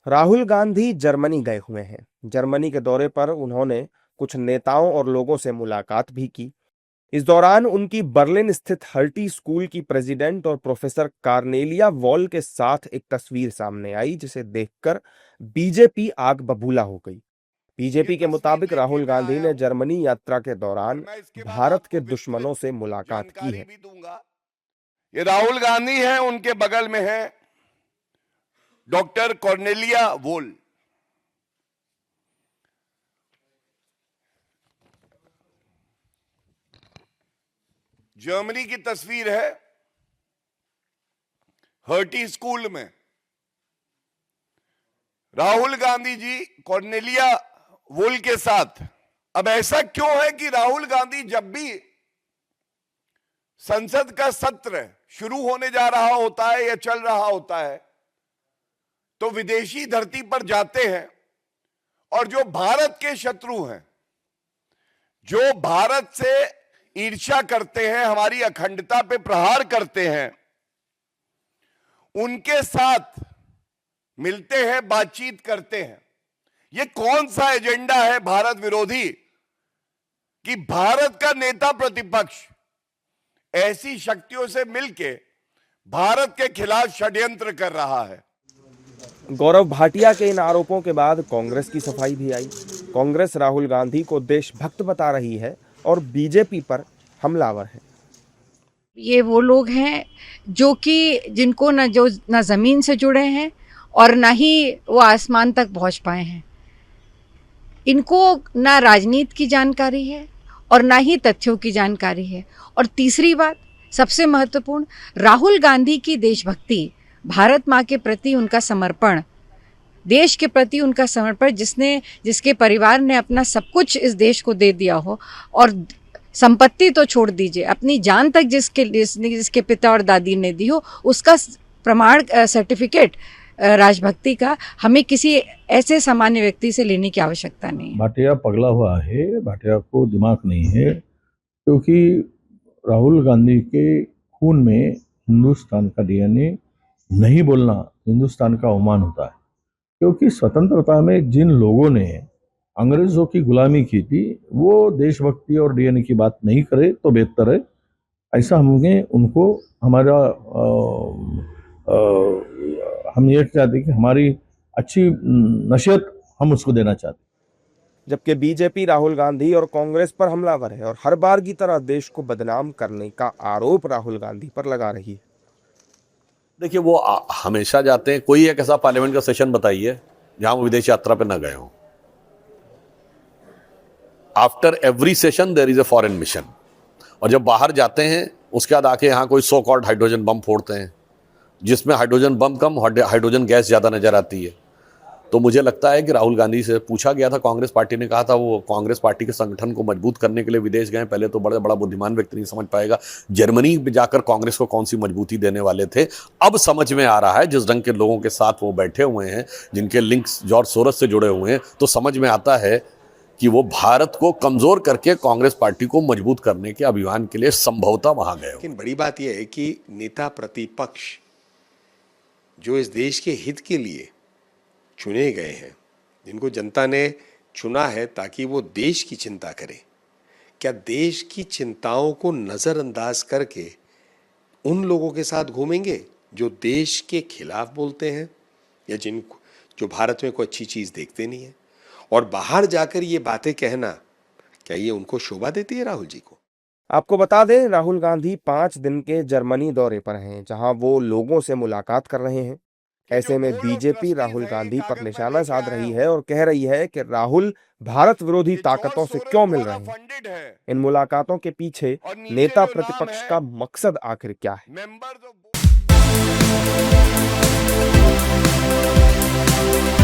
Rahul Gandhi Germany गए हुए हैं। जर्मनी के दौरे पर उन्होंने कुछ नेताओं और लोगों से मुलाकात भी की। इस दौरान उनकी बर्लिन स्थित हर्टी स्कूल की प्रेसिडेंट और प्रोफेसर कार्नेलिया वॉल के साथ एक तस्वीर सामने आई, जिसे देखकर बीजेपी आग बबूला हो गई। बीजेपी के मुताबिक राहुल गांधी ने जर्मनी यात्रा के दौरान भारत के दुश्मनों से मुलाकात की है। ये राहुल गांधी हैं, उनके बगल में है डॉक्टर कॉर्नेलिया वोल। जर्मनी की तस्वीर है, हर्टी स्कूल में राहुल गांधी जी कॉर्नेलिया वोल के साथ। अब ऐसा क्यों है कि राहुल गांधी जब भी संसद का सत्र शुरू होने जा रहा होता है या चल रहा होता है तो विदेशी धरती पर जाते हैं और जो भारत के शत्रु हैं, जो भारत से ईर्ष्या करते हैं, हमारी अखंडता पे प्रहार करते हैं, उनके साथ मिलते हैं, बातचीत करते हैं। ये कौन सा एजेंडा है भारत विरोधी कि भारत का नेता प्रतिपक्ष ऐसी शक्तियों से मिलके भारत के खिलाफ षड्यंत्र कर रहा है। गौरव भाटिया के इन आरोपों के बाद कांग्रेस की सफाई भी आई। कांग्रेस राहुल गांधी को देशभक्त बता रही है और बीजेपी पर हमलावर है। ये वो लोग हैं जो कि जिनको न जमीन से जुड़े हैं और न ही वो आसमान तक पहुंच पाए हैं। इनको ना राजनीति की जानकारी है और ना ही तथ्यों की जानकारी है। और तीसरी बात, सबसे महत्वपूर्ण, राहुल गांधी की देशभक्ति, भारत माँ के प्रति उनका समर्पण, देश के प्रति उनका समर्पण, जिसके परिवार ने अपना सब कुछ इस देश को दे दिया हो, और संपत्ति तो छोड़ दीजिए, अपनी जान तक जिसके पिता और दादी ने दी हो, उसका प्रमाण सर्टिफिकेट राजभक्ति का हमें किसी ऐसे सामान्य व्यक्ति से लेने की आवश्यकता नहीं है। भाटिया पगला हुआ है, भाटिया को दिमाग नहीं है, क्योंकि राहुल गांधी के खून में हिंदुस्तान का डीएनए नहीं बोलना हिंदुस्तान का अवमान होता है। क्योंकि स्वतंत्रता में जिन लोगों ने अंग्रेजों की गुलामी की थी वो देशभक्ति और डीएनए की बात नहीं करे तो बेहतर है। ऐसा हमें उनको हम ये चाहते हैं कि हमारी अच्छी नसीहत हम उसको देना चाहते हैं। जबकि बीजेपी राहुल गांधी और कांग्रेस पर हमलावर है और हर बार की तरह देश को बदनाम करने का आरोप राहुल गांधी पर लगा रही है। देखिए, वो हमेशा जाते हैं। कोई एक ऐसा पार्लियामेंट का सेशन बताइए जहां वो विदेश यात्रा पे ना गए हों। After every session there is a foreign mission. और जब बाहर जाते हैं उसके बाद आके यहाँ कोई सो कॉल्ड हाइड्रोजन बम फोड़ते हैं, जिसमें हाइड्रोजन बम कम, हाइड्रोजन गैस ज़्यादा नजर आती है। तो मुझे लगता है कि राहुल गांधी से पूछा गया था, कांग्रेस पार्टी ने कहा था वो कांग्रेस पार्टी के संगठन को मजबूत करने के लिए विदेश गए। पहले तो बड़ा बुद्धिमान व्यक्ति नहीं समझ पाएगा जर्मनी में जाकर कांग्रेस को कौन सी मजबूती देने वाले थे। अब समझ में आ रहा है जिस ढंग के लोगों के साथ वो बैठे हुए हैं, जिनके लिंक्स जॉर्ज सोरस से जुड़े हुए हैं, तो समझ में आता है कि वो भारत को कमजोर करके कांग्रेस पार्टी को मजबूत करने के अभियान के लिए संभवतः वहां गए। लेकिन बड़ी बात यह है कि नेता प्रतिपक्ष जो इस देश के हित के लिए चुने गए हैं, जिनको जनता ने चुना है ताकि वो देश की चिंता करें, क्या देश की चिंताओं को नज़रअंदाज करके उन लोगों के साथ घूमेंगे जो देश के खिलाफ बोलते हैं या जो भारत में कोई अच्छी चीज़ देखते नहीं है? और बाहर जाकर ये बातें कहना, क्या ये उनको शोभा देती है राहुल जी को? आपको बता दें, राहुल गांधी 5 दिन के जर्मनी दौरे पर हैं, जहां वो लोगों से मुलाकात कर रहे हैं। ऐसे में बीजेपी राहुल गांधी पर निशाना साध रही है और कह रही है कि राहुल भारत विरोधी ताकतों से क्यों मिल रहे हैं। इन मुलाकातों के पीछे नेता प्रतिपक्ष का मकसद आखिर क्या है?